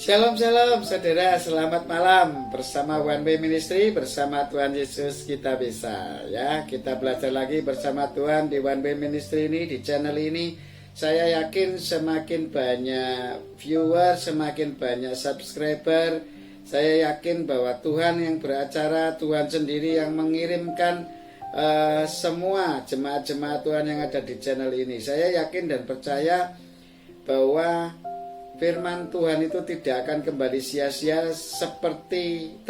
Shalom shalom saudara, selamat malam bersama One Way Ministry, bersama Tuhan Yesus kita bisa ya. Kita belajar lagi bersama Tuhan di One Way Ministry ini, di channel ini. Saya yakin semakin banyak viewer, semakin banyak subscriber. Saya yakin bahwa Tuhan yang beracara, Tuhan sendiri yang mengirimkan semua jemaat-jemaat Tuhan yang ada di channel ini. Saya yakin dan percaya bahwa firman Tuhan itu tidak akan kembali sia-sia seperti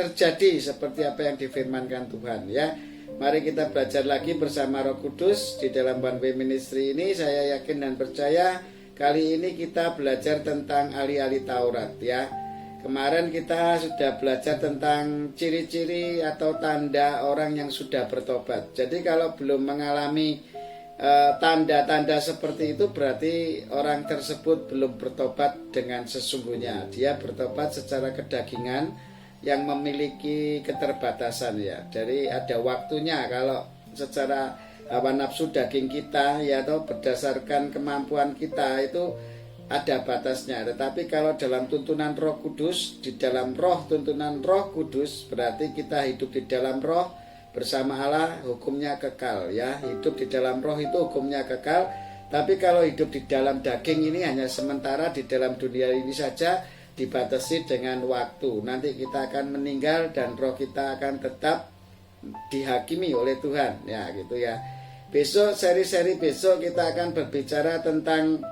apa yang difirmankan Tuhan ya. Mari kita belajar lagi bersama Roh Kudus di dalam One Way Ministry ini. Saya yakin dan percaya kali ini kita belajar tentang ahli-ahli Taurat ya. Kemarin kita sudah belajar tentang ciri-ciri atau tanda orang yang sudah bertobat. Jadi kalau belum mengalami tanda-tanda seperti itu berarti orang tersebut belum bertobat dengan sesungguhnya. Dia bertobat secara kedagingan yang memiliki keterbatasan ya. Jadi ada waktunya. Kalau secara hawa nafsu daging kita ya, atau berdasarkan kemampuan kita itu ada batasnya. Tetapi kalau dalam tuntunan Roh Kudus, di dalam tuntunan Roh Kudus, berarti kita hidup di dalam Roh bersama Allah, hukumnya kekal ya. Hidup di dalam Roh itu hukumnya kekal. Tapi kalau hidup di dalam daging ini hanya sementara, di dalam dunia ini saja, dibatasi dengan waktu. Nanti kita akan meninggal dan roh kita akan tetap dihakimi oleh Tuhan ya, gitu ya. Besok, seri-seri besok kita akan berbicara tentang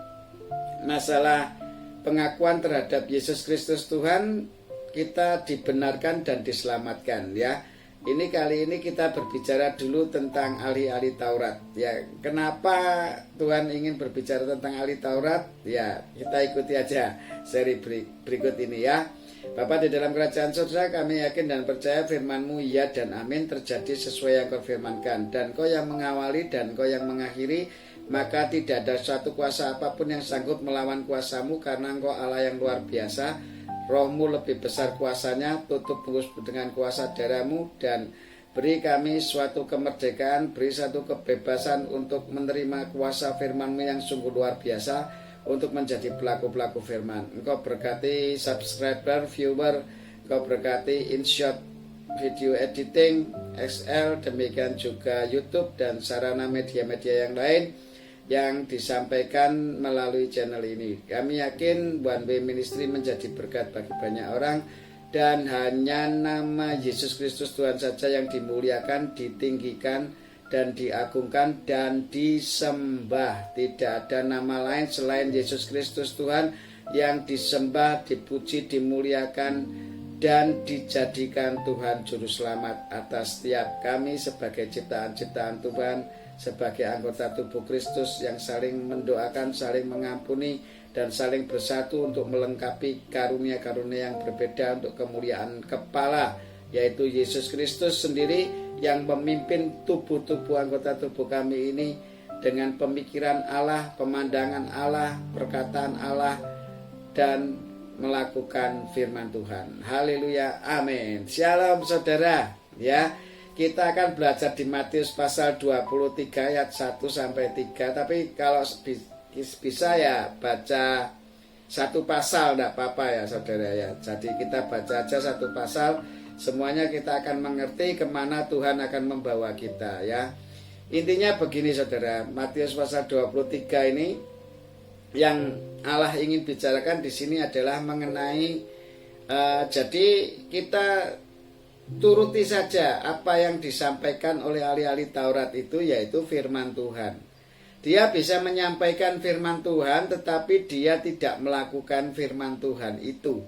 masalah pengakuan terhadap Yesus Kristus Tuhan. Kita dibenarkan dan diselamatkan ya. Ini kali ini kita berbicara dulu tentang ahli-ahli Taurat ya. Kenapa Tuhan ingin berbicara tentang ahli Taurat? Ya, kita ikuti aja seri berikut ini ya. Bapa di dalam kerajaan surga, kami yakin dan percaya firman-Mu ya dan amin terjadi sesuai yang Kau firmankan. Dan Kau yang mengawali dan Kau yang mengakhiri, maka tidak ada suatu kuasa apapun yang sanggup melawan kuasa-Mu, karena Engkau Allah yang luar biasa. Roh-Mu lebih besar kuasanya. Tutup bungkus dengan kuasa darah-Mu dan beri kami suatu kemerdekaan, beri satu kebebasan untuk menerima kuasa firman-Mu yang sungguh luar biasa, untuk menjadi pelaku-pelaku firman. Engkau berkati subscriber, viewer, Engkau berkati InShot video editing, XL, demikian juga YouTube dan sarana media-media yang lain yang disampaikan melalui channel ini. Kami yakin One Way Ministry menjadi berkat bagi banyak orang, dan hanya nama Yesus Kristus Tuhan saja yang dimuliakan, ditinggikan, dan diagungkan dan disembah. Tidak ada nama lain selain Yesus Kristus Tuhan yang disembah, dipuji, dimuliakan, dan dijadikan Tuhan Juru Selamat atas setiap kami sebagai ciptaan-ciptaan Tuhan, sebagai anggota tubuh Kristus yang saling mendoakan, saling mengampuni, dan saling bersatu untuk melengkapi karunia-karunia yang berbeda untuk kemuliaan kepala, yaitu Yesus Kristus sendiri yang memimpin tubuh-tubuh anggota tubuh kami ini dengan pemikiran Allah, pemandangan Allah, perkataan Allah, dan melakukan firman Tuhan. Haleluya, amin. Shalom saudara ya. Kita akan belajar di Matius pasal 23 ayat 1 sampai 3. Tapi kalau bisa ya baca satu pasal, tidak apa-apa ya saudara ya. Jadi kita baca aja satu pasal, semuanya kita akan mengerti kemana Tuhan akan membawa kita ya. Intinya begini saudara, Matius pasal 23 ini yang Allah ingin bicarakan di sini adalah mengenai jadi kita turuti saja apa yang disampaikan oleh ahli-ahli Taurat itu, yaitu firman Tuhan. Dia bisa menyampaikan firman Tuhan, tetapi dia tidak melakukan firman Tuhan itu.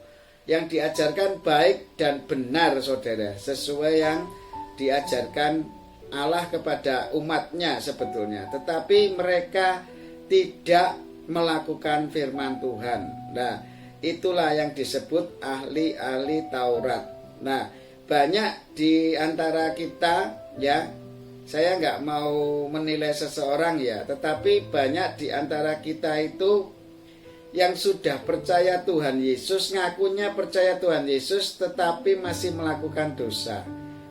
Yang diajarkan baik dan benar saudara, sesuai yang diajarkan Allah kepada umatnya sebetulnya. Tetapi mereka tidak melakukan firman Tuhan. Nah, itulah yang disebut ahli-ahli Taurat. Nah, banyak di antara kita ya, saya nggak mau menilai seseorang ya, tetapi banyak di antara kita itu yang sudah percaya Tuhan Yesus, ngakunya percaya Tuhan Yesus, tetapi masih melakukan dosa.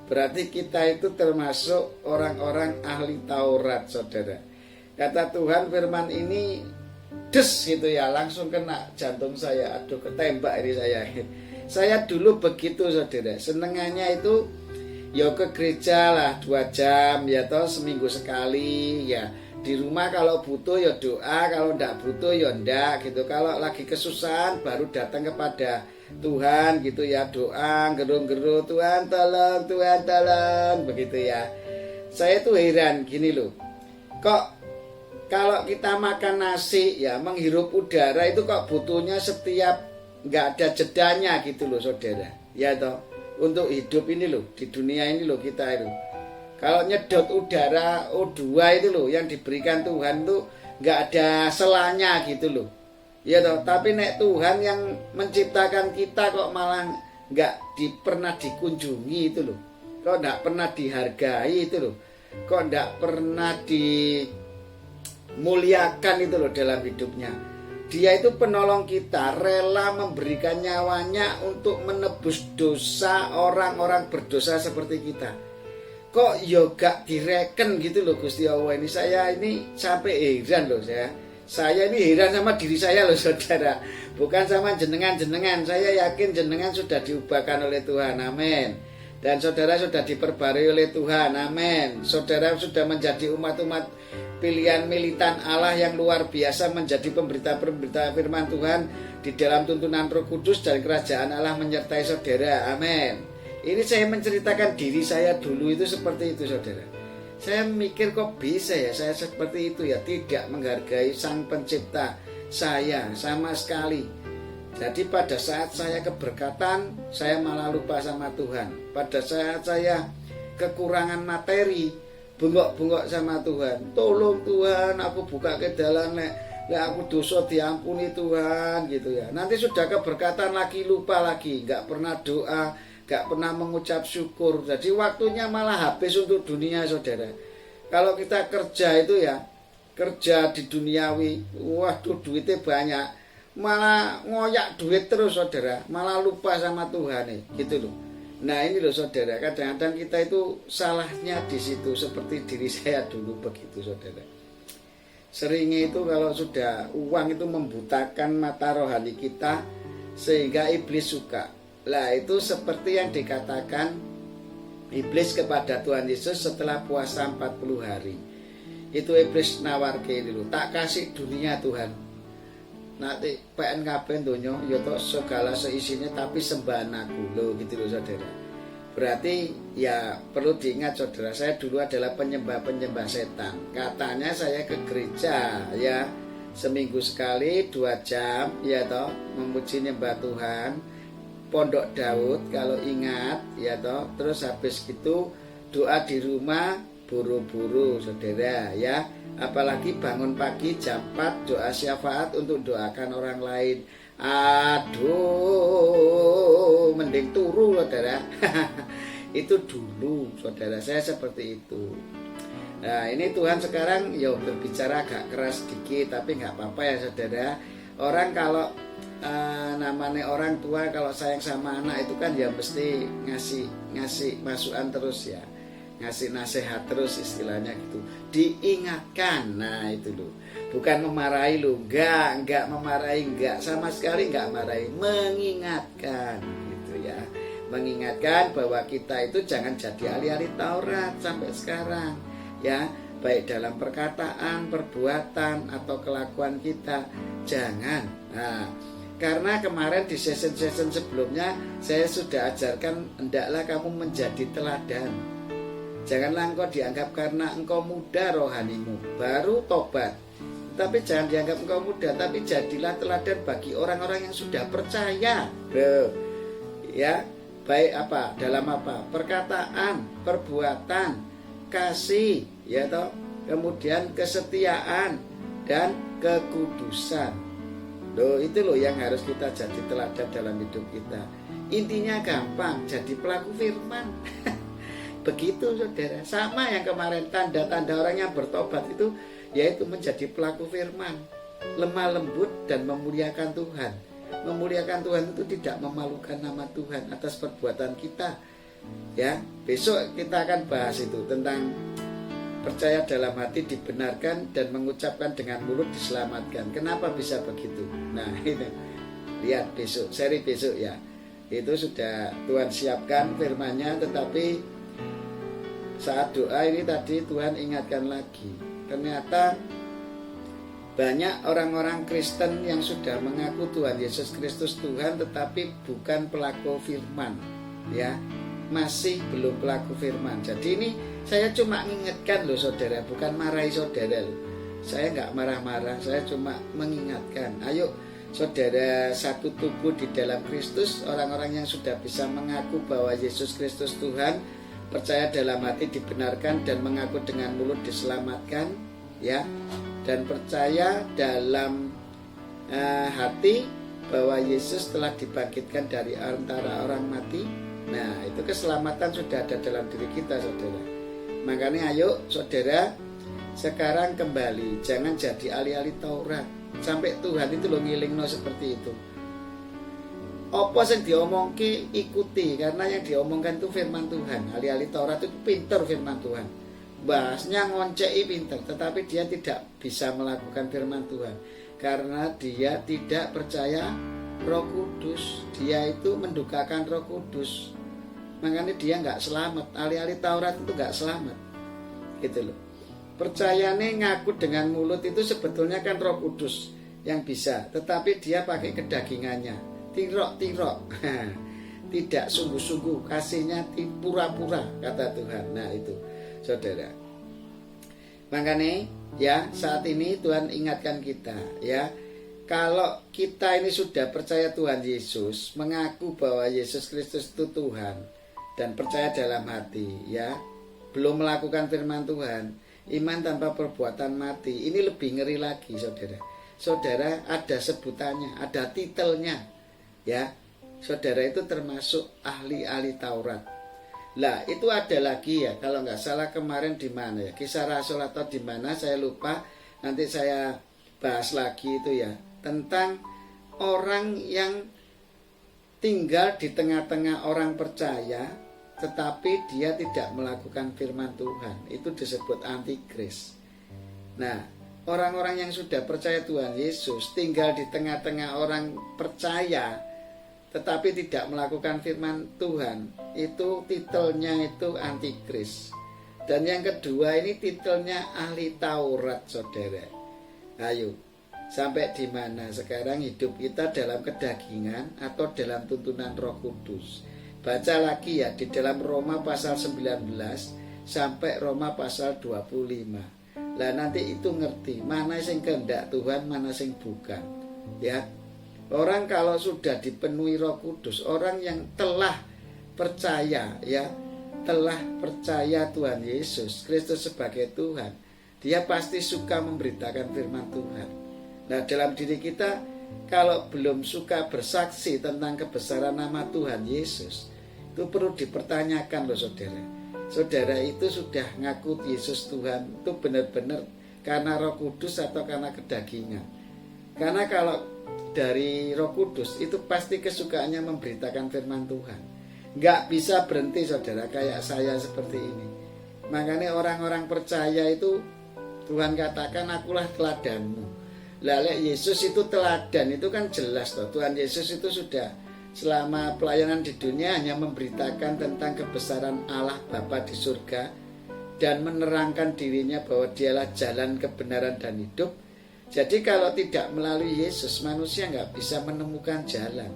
Berarti kita itu termasuk orang-orang ahli Taurat saudara. Kata Tuhan, firman ini des gitu ya, langsung kena jantung saya, aduh ketembak ini saya. Saya dulu begitu saudara, senengannya itu ya ke gereja lah 2 jam ya toh, seminggu sekali ya. Di rumah kalau butuh ya doa, kalau ndak butuh ya ndak gitu. Kalau lagi kesusahan baru datang kepada Tuhan gitu ya, doa gerung-gerung, Tuhan tolong begitu ya. Saya tuh heran gini loh, kok kalau kita makan nasi ya, menghirup udara itu kok butuhnya setiap, nggak ada jedanya gitu loh saudara ya toh, untuk hidup ini loh, di dunia ini loh kita itu. Kalau nyedot udara O2 itu loh yang diberikan Tuhan tuh nggak ada selanya gitu loh ya toh. Tapi nek Tuhan yang menciptakan kita kok malah nggak pernah dikunjungi itu loh, kok nggak pernah dihargai itu loh, kok nggak pernah dimuliakan itu loh dalam hidupnya. Dia itu penolong kita, rela memberikan nyawanya untuk menebus dosa orang-orang berdosa seperti kita. Kok yoga direken gitu loh Gusti Allah ini. Saya ini sampai heran loh saya ini heran sama diri saya loh saudara, bukan sama jenengan. Saya yakin jenengan sudah diubahkan oleh Tuhan, amin. Dan saudara sudah diperbarui oleh Tuhan, amin. Saudara sudah menjadi umat-umat pilihan militan Allah yang luar biasa, menjadi pemberita-pemberita firman Tuhan di dalam tuntunan Roh Kudus, dan kerajaan Allah menyertai saudara, amin. Ini saya menceritakan diri saya dulu itu seperti itu saudara. Saya mikir kok bisa ya saya seperti itu ya, tidak menghargai Sang Pencipta saya sama sekali. Jadi pada saat saya keberkatan, saya malah lupa sama Tuhan. Pada saat saya kekurangan materi, bengok-bengok sama Tuhan. Tolong Tuhan, aku buka ke dalam aku dosa diampuni Tuhan gitu ya. Nanti sudah keberkatan lagi, lupa lagi, nggak pernah doa, gak pernah mengucap syukur. Jadi waktunya malah habis untuk dunia saudara. Kalau kita kerja itu ya, kerja di duniawi, waduh duitnya banyak, malah ngoyak duit terus saudara, malah lupa sama Tuhan nih, gitu loh. Nah ini loh saudara, kadang-kadang kita itu salahnya di situ, seperti diri saya dulu begitu saudara. Seringnya itu kalau sudah uang itu membutakan mata rohani kita, sehingga iblis suka. Lah itu seperti yang dikatakan iblis kepada Tuhan Yesus setelah puasa 40 hari. Itu iblis nawar ke ini loh, tak kasih dunia Tuhan, nanti PNKB donya ya toh segala seisinya, tapi sembahan aku loh gitu loh saudara. Berarti ya perlu diingat saudara, saya dulu adalah penyembah setan. Katanya saya ke gereja ya seminggu sekali 2 jam ya toh, memuji nyembah Tuhan, Pondok Daud kalau ingat ya toh. Terus habis gitu doa di rumah buru-buru saudara ya. Apalagi bangun pagi jam 4 doa syafaat untuk doakan orang lain. Aduh, mending turu saudara. Itu dulu saudara saya seperti itu. Nah ini Tuhan sekarang ya berbicara agak keras sedikit, tapi nggak apa-apa ya saudara. Orang kalau namanya orang tua kalau sayang sama anak itu kan ya mesti ngasih masukan terus ya, ngasih nasihat terus istilahnya gitu, diingatkan. Nah itu loh, bukan memarahi loh, enggak memarahi, enggak sama sekali enggak marahi, mengingatkan gitu ya, mengingatkan bahwa kita itu jangan jadi ahli-ahli Taurat sampai sekarang ya, baik dalam perkataan, perbuatan atau kelakuan kita jangan. Nah karena kemarin di session sebelumnya saya sudah ajarkan, hendaklah kamu menjadi teladan. Janganlah engkau dianggap karena engkau muda rohanimu baru tobat, tapi jangan dianggap engkau muda, tapi jadilah teladan bagi orang-orang yang sudah percaya. Loh, ya, baik apa, dalam apa? Perkataan, perbuatan, kasih, ya toh, kemudian kesetiaan dan kekudusan. Loh itu loh yang harus kita jadi teladan dalam hidup kita. Intinya gampang, jadi pelaku firman. Begitu saudara. Sama yang kemarin tanda-tanda orang yang bertobat itu, yaitu menjadi pelaku firman, lemah lembut dan memuliakan Tuhan. Memuliakan Tuhan itu tidak memalukan nama Tuhan atas perbuatan kita. Ya, besok kita akan bahas itu tentang percaya dalam hati dibenarkan, dan mengucapkan dengan mulut diselamatkan. Kenapa bisa begitu? Nah, ini lihat besok, seri besok ya. Itu sudah Tuhan siapkan firman-Nya, tetapi saat doa ini tadi Tuhan ingatkan lagi. Ternyata banyak orang-orang Kristen yang sudah mengaku Tuhan Yesus Kristus Tuhan, tetapi bukan pelaku firman, ya, masih belum pelaku firman. Jadi ini saya cuma mengingatkan loh saudara, bukan marahi saudara loh. Saya nggak marah-marah, saya cuma mengingatkan. Ayo saudara, satu tubuh di dalam Kristus, orang-orang yang sudah bisa mengaku bahwa Yesus Kristus Tuhan, percaya dalam hati dibenarkan, dan mengaku dengan mulut diselamatkan, ya, dan percaya dalam hati bahwa Yesus telah dibangkitkan dari antara orang mati. Nah, itu keselamatan sudah ada dalam diri kita, saudara. Makanya ayo saudara, sekarang kembali, jangan jadi ahli-ahli Taurat. Sampai Tuhan itu lo ngilingno seperti itu. Apa yang diomongke ikuti, karena yang diomongkan itu firman Tuhan. Ahli-ahli Taurat itu pinter firman Tuhan, bahasnya ngoncei pinter, tetapi dia tidak bisa melakukan firman Tuhan karena dia tidak percaya Roh Kudus. Dia itu mendukakan Roh Kudus, makanya dia nggak selamat. Ahli-ahli Taurat itu nggak selamat, gitu loh. Percayane ngaku dengan mulut itu sebetulnya kan Roh Kudus yang bisa, tetapi dia pakai kedagingannya, tirok-tirok, tidak sungguh-sungguh, kasihnya pura-pura, kata Tuhan. Nah itu saudara, makanya ya saat ini Tuhan ingatkan kita, ya, kalau kita ini sudah percaya Tuhan Yesus, mengaku bahwa Yesus Kristus itu Tuhan, dan percaya dalam hati, ya, belum melakukan firman Tuhan, iman tanpa perbuatan mati. Ini lebih ngeri lagi saudara. Saudara, ada sebutannya, ada titelnya, ya. Saudara itu termasuk ahli-ahli Taurat. Lah itu ada lagi ya, kalau nggak salah kemarin di mana ya, Kisah Rasul atau di mana saya lupa, nanti saya bahas lagi itu ya, tentang orang yang tinggal di tengah-tengah orang percaya, tetapi dia tidak melakukan firman Tuhan. Itu disebut antikris. Nah, orang-orang yang sudah percaya Tuhan Yesus tinggal di tengah-tengah orang percaya tetapi tidak melakukan firman Tuhan, itu titelnya itu antikris. Dan yang kedua ini titelnya ahli Taurat, saudara. Ayo, sampai di mana sekarang hidup kita, dalam kedagingan atau dalam tuntunan Roh Kudus? Baca lagi ya di dalam Roma pasal 19 sampai Roma pasal 25. Lah nanti itu ngerti mana sing kehendak Tuhan, mana sing bukan, ya. Orang kalau sudah dipenuhi Roh Kudus, orang yang telah percaya, ya, telah percaya Tuhan Yesus Kristus sebagai Tuhan, dia pasti suka memberitakan firman Tuhan. Nah dalam diri kita, kalau belum suka bersaksi tentang kebesaran nama Tuhan Yesus, itu perlu dipertanyakan loh saudara. Saudara itu sudah ngaku Yesus Tuhan, itu benar-benar karena Roh Kudus atau karena kedagingan? Karena kalau dari Roh Kudus itu pasti kesukaannya memberitakan firman Tuhan. Nggak bisa berhenti saudara, kayak saya seperti ini. Makanya orang-orang percaya itu Tuhan katakan akulah teladanmu. Lalu Yesus itu teladan, itu kan jelas toh. Tuhan Yesus itu sudah selama pelayanan di dunia hanya memberitakan tentang kebesaran Allah Bapa di surga dan menerangkan dirinya bahwa dialah jalan, kebenaran dan hidup. Jadi kalau tidak melalui Yesus, manusia nggak bisa menemukan jalan,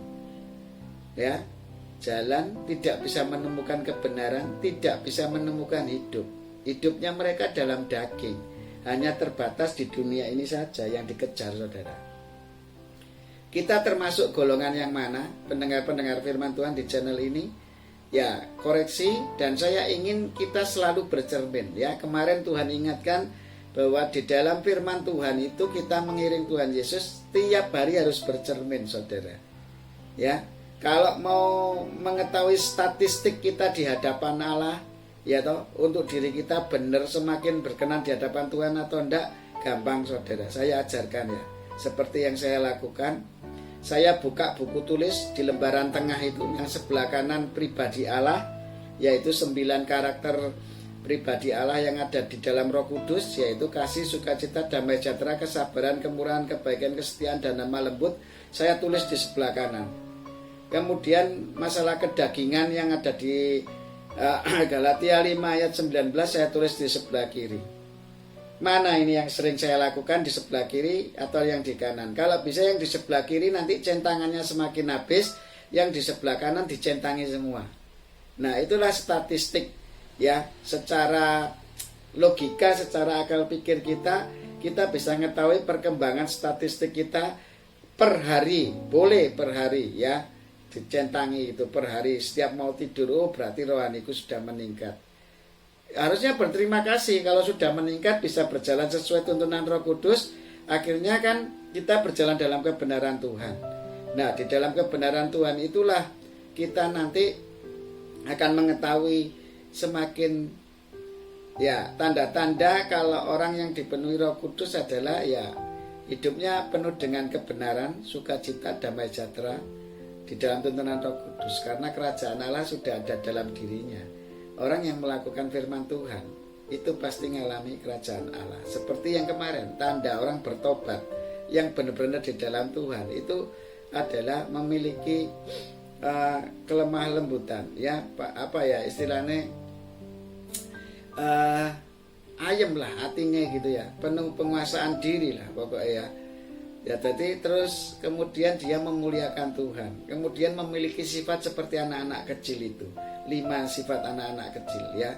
ya, jalan, tidak bisa menemukan kebenaran, tidak bisa menemukan hidup. Hidupnya mereka dalam daging, hanya terbatas di dunia ini saja yang dikejar, saudara. Kita termasuk golongan yang mana? Pendengar-pendengar firman Tuhan di channel ini, ya, koreksi, dan saya ingin kita selalu bercermin, ya. Kemarin Tuhan ingatkan bahwa di dalam firman Tuhan itu kita mengiring Tuhan Yesus tiap hari harus bercermin, saudara. Ya, kalau mau mengetahui statistik kita di hadapan Allah, ya toh, untuk diri kita benar semakin berkenan di hadapan Tuhan atau enggak, gampang saudara. Saya ajarkan ya, seperti yang saya lakukan. Saya buka buku tulis di lembaran tengah itu, yang sebelah kanan pribadi Allah, yaitu 9 karakter pribadi Allah yang ada di dalam Roh Kudus, yaitu kasih, sukacita, damai sejahtera, kesabaran, kemurahan, kebaikan, kesetiaan, dan lemah lembut, saya tulis di sebelah kanan. Kemudian masalah kedagingan yang ada di Galatia 5 ayat 19 saya tulis di sebelah kiri. Mana ini yang sering saya lakukan, di sebelah kiri atau yang di kanan? Kalau bisa yang di sebelah kiri, nanti centangannya semakin habis, yang di sebelah kanan dicentangi semua. Nah, itulah statistik ya, secara logika, secara akal pikir kita bisa mengetahui perkembangan statistik kita per hari, boleh per hari ya, dicentangi itu per hari. Setiap mau tidur, oh berarti rohaniku sudah meningkat. Harusnya berterima kasih kalau sudah meningkat, bisa berjalan sesuai tuntunan Roh Kudus. Akhirnya kan kita berjalan dalam kebenaran Tuhan. Nah, di dalam kebenaran Tuhan itulah kita nanti akan mengetahui semakin ya tanda-tanda kalau orang yang dipenuhi Roh Kudus adalah ya hidupnya penuh dengan kebenaran, sukacita, damai sejahtera di dalam tuntunan Roh Kudus, karena kerajaan Allah sudah ada dalam dirinya. Orang yang melakukan firman Tuhan itu pasti mengalami kerajaan Allah. Seperti yang kemarin, tanda orang bertobat yang benar-benar di dalam Tuhan itu adalah memiliki kelemah lembutan ya, apa ya istilahnya, ayem lah hatinya gitu ya, penuh penguasaan diri lah pokoknya ya. Jadi terus kemudian dia memuliakan Tuhan, kemudian memiliki sifat seperti anak-anak kecil itu. 5 sifat anak-anak kecil ya,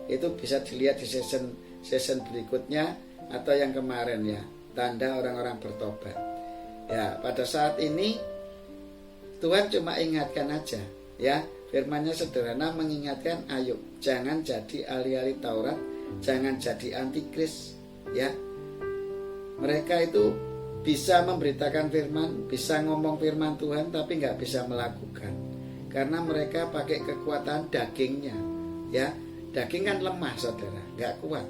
itu bisa dilihat di season berikutnya atau yang kemarin ya, tanda orang-orang bertobat ya. Pada saat ini Tuhan cuma ingatkan aja ya, firman-Nya sederhana, mengingatkan, ayo jangan jadi ahli-ahli Taurat, jangan jadi antikris ya. Mereka itu bisa memberitakan firman, bisa ngomong firman Tuhan, tapi nggak bisa melakukan. Karena mereka pakai kekuatan dagingnya ya. Daging kan lemah saudara, nggak kuat.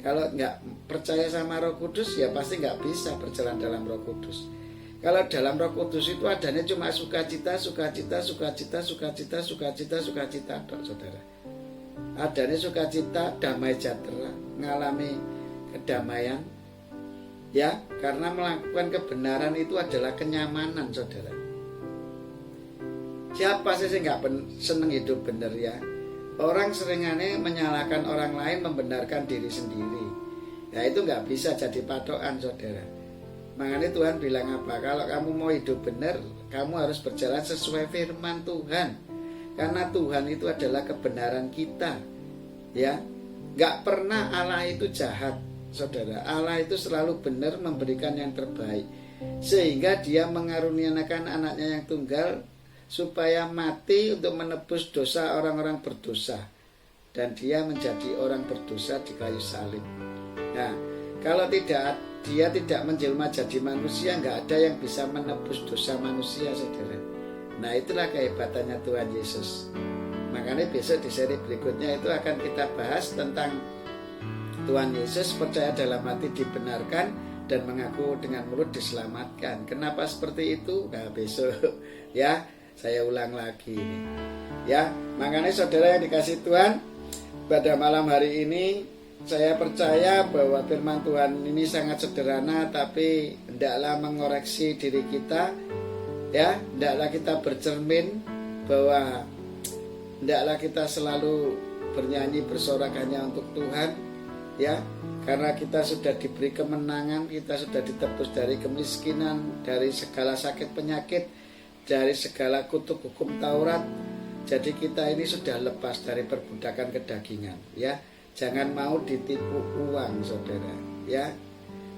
Kalau nggak percaya sama Roh Kudus ya pasti nggak bisa berjalan dalam Roh Kudus. Kalau dalam Roh Kudus itu adanya cuma sukacita, sukacita, sukacita, sukacita, sukacita, sukacita, saudara. Adanya sukacita, damai sejahtera, mengalami kedamaian ya, karena melakukan kebenaran itu adalah kenyamanan saudara. Siapa sih yang nggak seneng hidup benar ya? Orang seringane menyalahkan orang lain, membenarkan diri sendiri. Ya itu nggak bisa jadi patokan saudara. Makanya Tuhan bilang apa? Kalau kamu mau hidup benar, kamu harus berjalan sesuai firman Tuhan. Karena Tuhan itu adalah kebenaran kita. Ya, nggak pernah Allah itu jahat saudara. Allah itu selalu benar, memberikan yang terbaik. Sehingga dia mengaruniakan anaknya yang tunggal supaya mati untuk menebus dosa orang-orang berdosa, dan dia menjadi orang berdosa di kayu salib. Nah, kalau dia tidak menjelma jadi manusia, nggak ada yang bisa menebus dosa manusia saudara. Nah, itulah kehebatannya Tuhan Yesus. Makanya besok di seri berikutnya itu akan kita bahas tentang Tuhan Yesus percaya dalam hati dibenarkan dan mengaku dengan mulut diselamatkan. Kenapa seperti itu? Nah, besok ya saya ulang lagi ini. Ya, makanya saudara yang dikasih Tuhan, pada malam hari ini saya percaya bahwa firman Tuhan ini sangat sederhana, tapi hendaklah mengoreksi diri kita. Ya, hendaklah kita bercermin bahwa hendaklah kita selalu bernyanyi bersorak hanya untuk Tuhan. Ya, karena kita sudah diberi kemenangan, kita sudah ditebus dari kemiskinan, dari segala sakit penyakit, dari segala kutuk hukum Taurat. Jadi kita ini sudah lepas dari perbudakan kedagingan ya. Jangan mau ditipu uang saudara ya.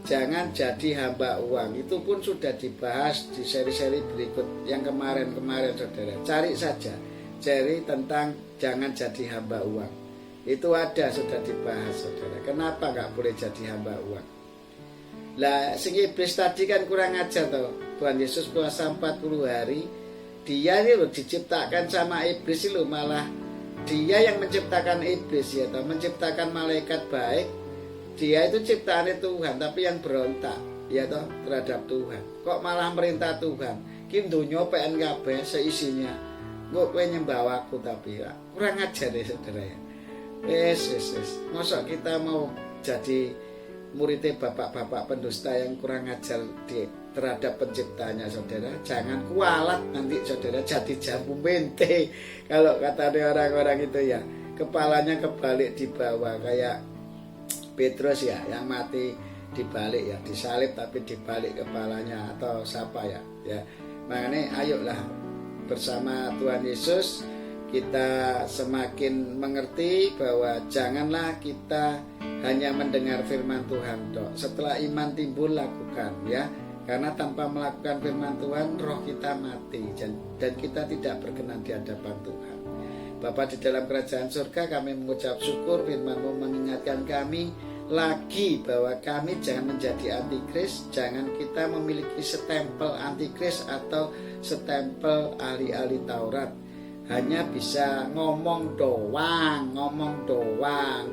Jangan jadi hamba uang. Itu pun sudah dibahas di seri-seri berikut yang kemarin-kemarin saudara. Cari saja, cari tentang jangan jadi hamba uang. Itu ada, sudah dibahas saudara. Kenapa nggak boleh jadi hamba uang? Lah sing iblis tadi kan kurang ajar toh. Tuhan Yesus puasa 40 hari. Dia ini loh diciptakan sama iblis loh, malah dia yang menciptakan iblis ya toh, menciptakan malaikat baik. Dia itu ciptaannya Tuhan, tapi yang berontak ya toh terhadap Tuhan. Kok malah merintah Tuhan? Ki donya PN kabeh seisinya. Kok kowe nyembah aku tapi ya. Kurang ajar ya saudara ya. Wes. Mosok kita mau jadi muridnya bapak-bapak pendusta yang kurang ajar terhadap penciptanya, saudara. Jangan kualat nanti saudara jadi jambu mente. Kalau kata orang-orang itu ya, kepalanya kebalik di bawah kayak Petrus ya, yang mati dibalik ya, disalib tapi dibalik kepalanya, atau siapa ya. Makanya ayolah bersama Tuhan Yesus kita semakin mengerti bahwa janganlah kita hanya mendengar firman Tuhan dok. Setelah iman timbul lakukan ya. Karena tanpa melakukan firman Tuhan roh kita mati dan kita tidak berkenan di hadapan Tuhan. Bapa di dalam kerajaan surga, kami mengucap syukur firman-Mu mengingatkan kami lagi bahwa kami jangan menjadi antikris, jangan kita memiliki stempel antikris atau stempel ahli-ahli Taurat. Hanya bisa ngomong doang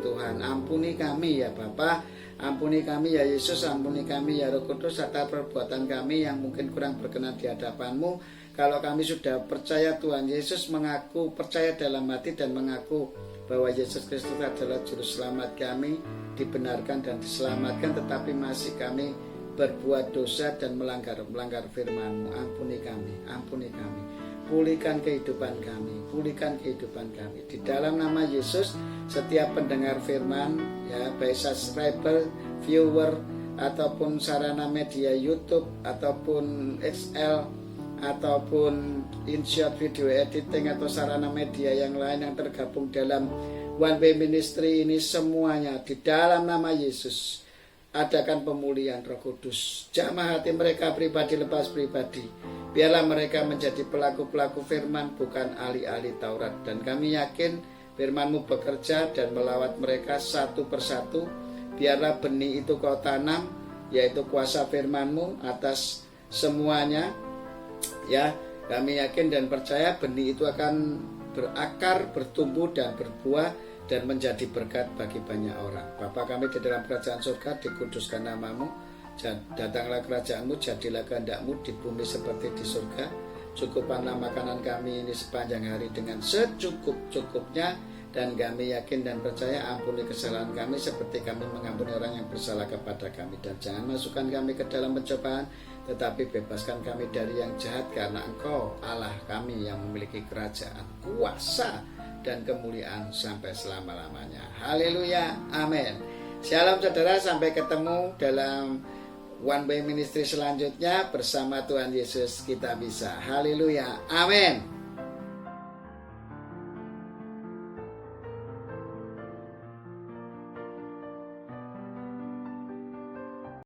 Tuhan. Ampuni kami ya Bapa, ampuni kami ya Yesus, ampuni kami ya Roh Kudus serta perbuatan kami yang mungkin kurang berkenan di hadapan-Mu. Kalau kami sudah percaya Tuhan Yesus, mengaku percaya dalam hati dan mengaku bahwa Yesus Kristus adalah juru selamat kami, dibenarkan dan diselamatkan, tetapi masih kami berbuat dosa dan melanggar firman-Mu. Ampuni kami. Pulihkan kehidupan kami. Di dalam nama Yesus, setiap pendengar firman ya, baik subscriber, viewer ataupun sarana media YouTube ataupun XL ataupun InShot video editing atau sarana media yang lain yang tergabung dalam One Way Ministry ini, semuanya di dalam nama Yesus adakan pemulihan Roh Kudus. Jamah hati mereka pribadi lepas pribadi. Biarlah mereka menjadi pelaku-pelaku firman, bukan ahli-ahli Taurat. Dan kami yakin firman-Mu bekerja dan melawat mereka satu persatu. Biarlah benih itu Kau tanam, yaitu kuasa firman-Mu atas semuanya. Ya, kami yakin dan percaya benih itu akan berakar, bertumbuh dan berbuah dan menjadi berkat bagi banyak orang. Bapa kami di dalam kerajaan surga, dikuduskan nama-Mu. Datanglah kerajaan-Mu, jadilah kehendak-Mu di bumi seperti di surga. Cukupkanlah makanan kami ini sepanjang hari dengan secukup-cukupnya. Dan kami yakin dan percaya, ampuni kesalahan kami seperti kami mengampuni orang yang bersalah kepada kami. Dan jangan masukkan kami ke dalam pencobaan, tetapi bebaskan kami dari yang jahat, karena Engkau Allah kami yang memiliki kerajaan, kuasa dan kemuliaan sampai selama-lamanya. Haleluya, amin. Shalom saudara, sampai ketemu dalam One Way Ministry selanjutnya. Bersama Tuhan Yesus kita bisa. Haleluya, amin.